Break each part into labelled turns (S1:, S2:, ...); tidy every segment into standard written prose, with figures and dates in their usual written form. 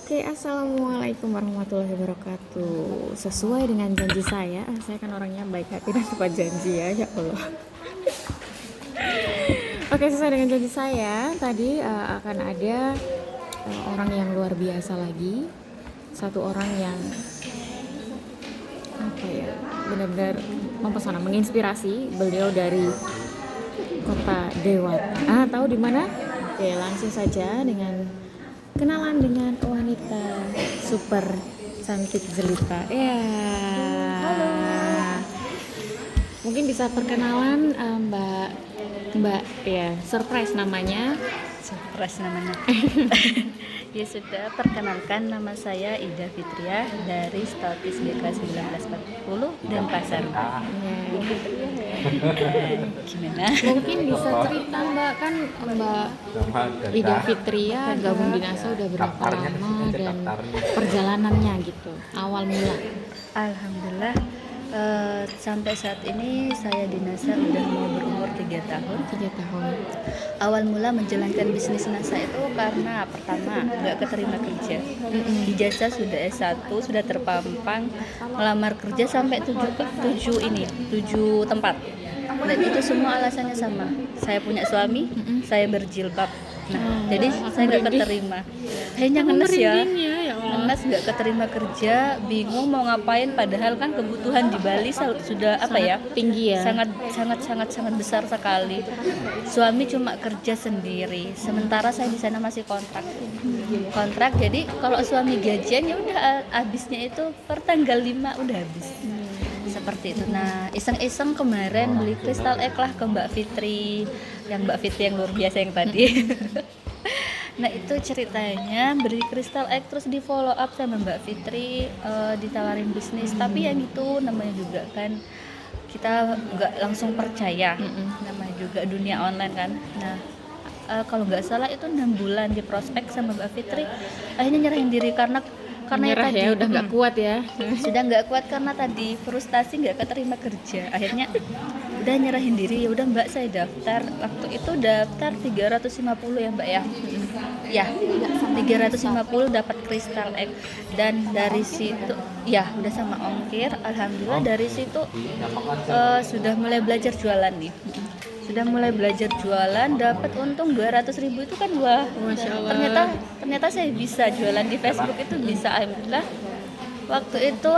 S1: Oke, assalamualaikum warahmatullahi wabarakatuh. Sesuai dengan janji saya kan orangnya baik hati dan tepat janji ya Allah. Oke, sesuai dengan janji saya tadi akan ada orang yang luar biasa lagi, satu orang yang benar-benar mempesona, menginspirasi. Beliau dari kota Dewata. Tahu di mana? Oke, langsung saja dengan kenalan dengan wanita super cantik jelita. Ya. Halo. Mungkin bisa perkenalan Mbak ya, surprise namanya.
S2: Ya sudah, perkenalkan nama saya Ida Fitria dari Statis BK 1940 Denpasar. Gimana?
S1: Mungkin bisa cerita Mbak, kan Mbak Ida Fitria gabung di NASA udah berapa lama dan perjalanannya gitu, awal mula.
S2: Alhamdulillah, sampai saat ini saya di NASA udah mau berumur 3 tahun.
S1: 3 tahun.
S2: Awal mula menjalankan bisnis NASA itu karena pertama nggak keterima kerja. Ijazah sudah S1, sudah terpampang, melamar kerja sampai 7 tempat. Dan itu semua alasannya sama. Saya punya suami, saya berjilbab. Nah, jadi saya nggak keterima. Kayaknya ngenes ya. Ngenes nggak keterima kerja, bingung mau ngapain, padahal kan kebutuhan di Bali sudah
S1: tinggi ya.
S2: Sangat besar sekali. Suami cuma kerja sendiri, sementara saya di sana masih kontrak. Jadi kalau suami gajian ya udah habisnya itu per tanggal 5 udah habis. Seperti itu. Nah, iseng-iseng kemarin beli Crystal Egg lah ke Mbak Fitri, yang luar biasa yang tadi. Nah, itu ceritanya beli Crystal Egg terus di follow up sama Mbak Fitri, ditawarin bisnis. Tapi yang itu namanya juga kan kita nggak langsung percaya, namanya juga dunia online kan. Nah, kalau nggak salah itu 6 bulan di prospek sama Mbak Fitri, akhirnya nyerahin diri karena
S1: Nyerah
S2: tadi
S1: ya, udah nggak kuat ya.
S2: Sudah nggak kuat karena tadi frustasi nggak keterima kerja. Akhirnya udah nyerahin diri, ya udah Mbak saya daftar. Waktu itu daftar 350 ya Mbak ya. Ya, 350 dapat Crystal Egg, dan dari situ ya udah sama ongkir. Alhamdulillah dari situ sudah mulai belajar jualan nih. Dapat untung 200.000 itu kan wah.
S1: Masya Allah.
S2: Ternyata saya bisa jualan di Facebook, itu bisa. Alhamdulillah. Waktu itu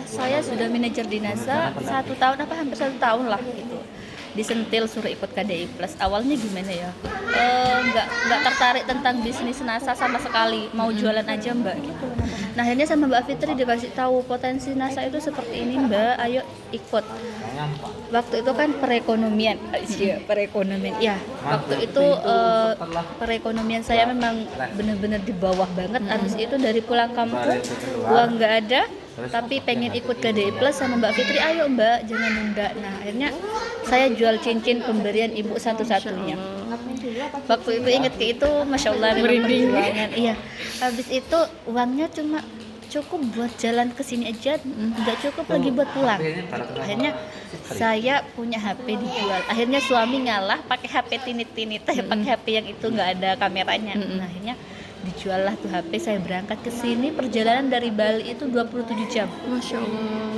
S2: saya sudah manajer di NASA 1 tahun hampir 1 tahun lah gitu. Disentil suruh ikut KDI Plus. Awalnya gimana ya? Nggak tertarik tentang bisnis NASA sama sekali, mau jualan aja Mbak gitu. Nah, akhirnya sama Mbak Fitri dikasih tahu potensi NASA itu seperti ini Mbak, ayo ikut. Waktu itu kan perekonomian. Ya, waktu itu perekonomian saya memang benar-benar di bawah banget. Habis itu dari pulang kampung, uang nggak ada, tapi pengen ikut KDI Plus sama Mbak Fitri, ayo Mbak, jangan nunda. Nah, akhirnya saya jual cincin pemberian ibu satu-satunya. Waktu itu inget ke itu, Masya Allah,
S1: Merinding.
S2: perjuangan. Iya. Habis itu uangnya cuma cukup buat jalan ke sini aja, nggak cukup lagi buat pulang. Akhirnya saya punya HP dijual. Akhirnya suami ngalah pakai HP tinit-tinit, pakai HP yang itu nggak ada kameranya. Nah, akhirnya dijual lah tuh HP. Saya berangkat ke sini, perjalanan dari Bali itu 27 jam.
S1: Masya Allah.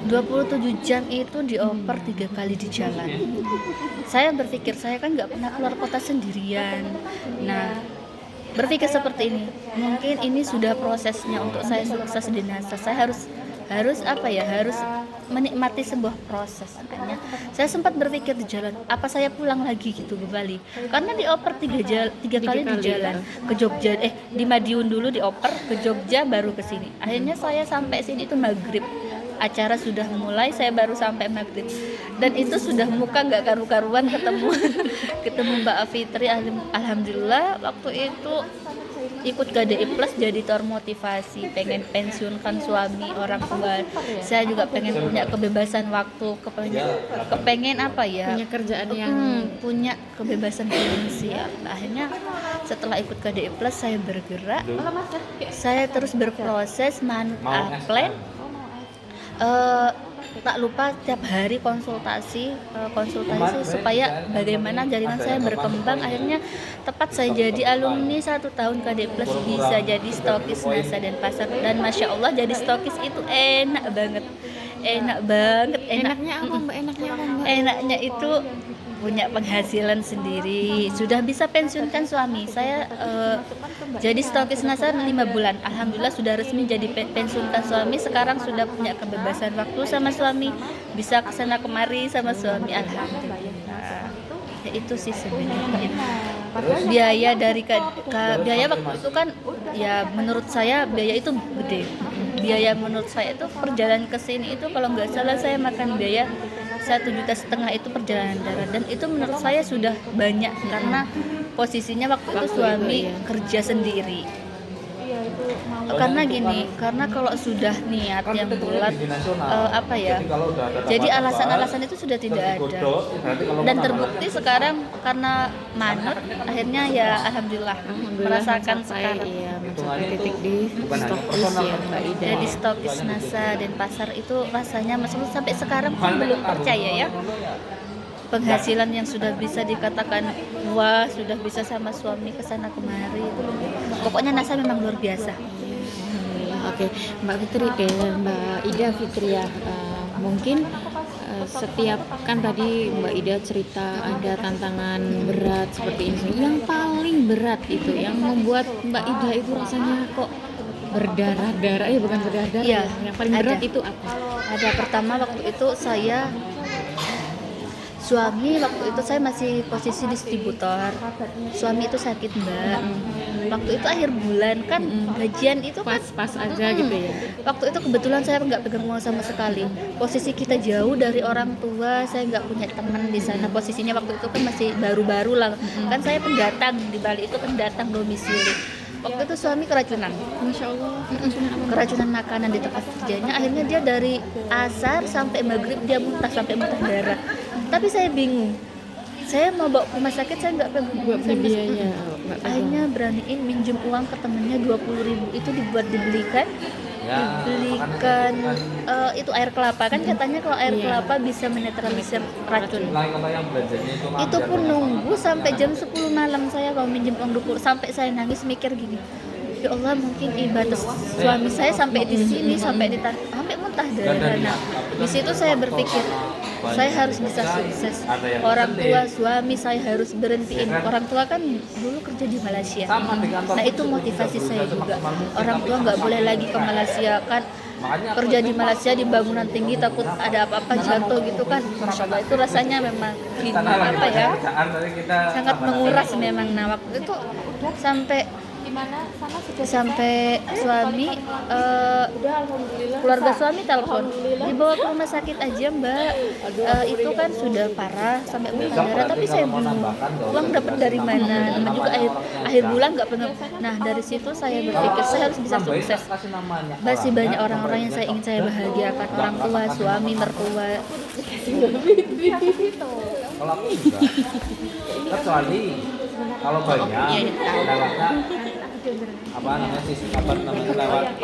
S2: 27 jam itu dioper 3 kali di jalan. Saya berpikir, saya kan nggak pernah keluar kota sendirian. Nah, berpikir seperti ini, mungkin ini sudah prosesnya untuk saya sukses di NASA. Saya harus menikmati sebuah proses. Makanya saya sempat berpikir di jalan, apa saya pulang lagi gitu ke Bali, karena dioper 3 kali di jalan ke Jogja, di Madiun dulu dioper ke Jogja baru ke sini. Akhirnya saya sampai sini itu maghrib, acara sudah mulai, saya baru sampai maghrib, dan itu sudah muka nggak karu-karuan ketemu Mbak Fitri. Alhamdulillah waktu itu ikut KDI Plus jadi termotivasi, pengen pensiunkan suami, orang tua. Saya juga pengen punya kebebasan waktu, kepengen
S1: Punya kerjaan yang
S2: punya kebebasan finansial. Akhirnya setelah ikut KDI Plus saya bergerak, saya terus berproses plan. tak lupa tiap hari konsultasi supaya bagaimana jaringan saya berkembang. Akhirnya tepat saya jadi alumni 1 tahun KD Plus, bisa jadi stokis NASA dan pasar, dan masya Allah jadi stokis itu enak banget.
S1: Enaknya apa Mbak?
S2: Enaknya itu punya penghasilan sendiri, sudah bisa pensiunkan suami saya. Jadi stokis NASA 5 bulan, alhamdulillah sudah resmi jadi pensiunkan suami. Sekarang sudah punya kebebasan waktu sama suami, bisa kesana kemari sama suami, alhamdulillah. Ya, itu sih sebenarnya biaya dari biaya waktu itu kan, ya menurut saya biaya itu gede. Biaya menurut saya itu perjalanan ke sini itu kalau nggak salah saya makan biaya 1,5 juta itu perjalanan darat, dan itu menurut saya sudah banyak karena posisinya waktu itu suami kerja sendiri. Karena gini, karena kalau sudah niat yang bulat, jadi alasan-alasan itu sudah tidak ada, dan terbukti sekarang karena manut, akhirnya ya alhamdulillah merasakan sekarang.
S1: Mencapai titik di stokis ya Mbak Ida.
S2: Jadi stokis NASA dan pasar itu rasanya maksudnya sampai sekarang pun belum percaya ya, penghasilan yang sudah bisa dikatakan wah, sudah bisa sama suami kesana kemari. Pokoknya NASA memang luar biasa.
S1: Oke, Mbak Fitri Mbak Ida Fitria, mungkin setiap kan tadi Mbak Ida cerita ada tantangan berat seperti ini. Yang paling berat itu yang membuat Mbak Ida itu rasanya kok berdarah-darah, bukan berdarah-darah.
S2: Iya,
S1: yang paling berat itu apa?
S2: Ada pertama waktu itu suami waktu itu saya masih posisi distributor. Suami itu sakit Mbak. Waktu itu akhir bulan kan gajian itu kan
S1: Pas aja gitu ya.
S2: Waktu itu kebetulan saya nggak pegang uang sama sekali. Posisi kita jauh dari orang tua, saya nggak punya teman di sana. Posisinya waktu itu kan masih baru-baru lah. Kan saya pendatang di Bali, itu pendatang domisili. Waktu itu suami keracunan.
S1: Masya Allah.
S2: Keracunan makanan di tempat kerjanya. Akhirnya dia dari asar sampai maghrib dia muntah sampai muntah darah. Tapi saya bingung. Saya mau bawa ke rumah sakit, saya nggak pegang
S1: biaya.
S2: Akhirnya beraniin minjem uang ke temennya 20.000, itu dibelikan itu air kelapa, kan katanya kalau air kelapa bisa menetralisir racun. Itu pun nunggu sampai jam 10 malam saya mau minjem uang 20, sampai saya nangis mikir gini, ya Allah mungkin ibadah suami saya sampai di sini, sampai muntah darah. Nah, di situ saya berpikir saya harus bisa sukses. Orang tua suami saya harus berhentiin. Orang tua kan dulu kerja di Malaysia. Nah itu motivasi saya juga. Orang tua nggak boleh lagi ke Malaysia kan. Kerja di Malaysia di bangunan tinggi takut ada apa-apa jatuh gitu kan. Masya Allah itu rasanya memang sangat menguras memang. Nah waktu itu sampai suami keluarga suami telepon dibawa ke rumah sakit aja Mbak, itu kan sudah parah sampai muntah darah, tapi saya bingung uang dapat dari mana, namanya juga akhir bulan nggak penuh. Nah dari situ saya berpikir saya harus bisa sukses. Masih banyak orang-orang yang saya ingin saya bahagiakan, orang tua, suami, mertua.
S3: Kalau aku juga, kecuali kalau banyak lewatnya lewat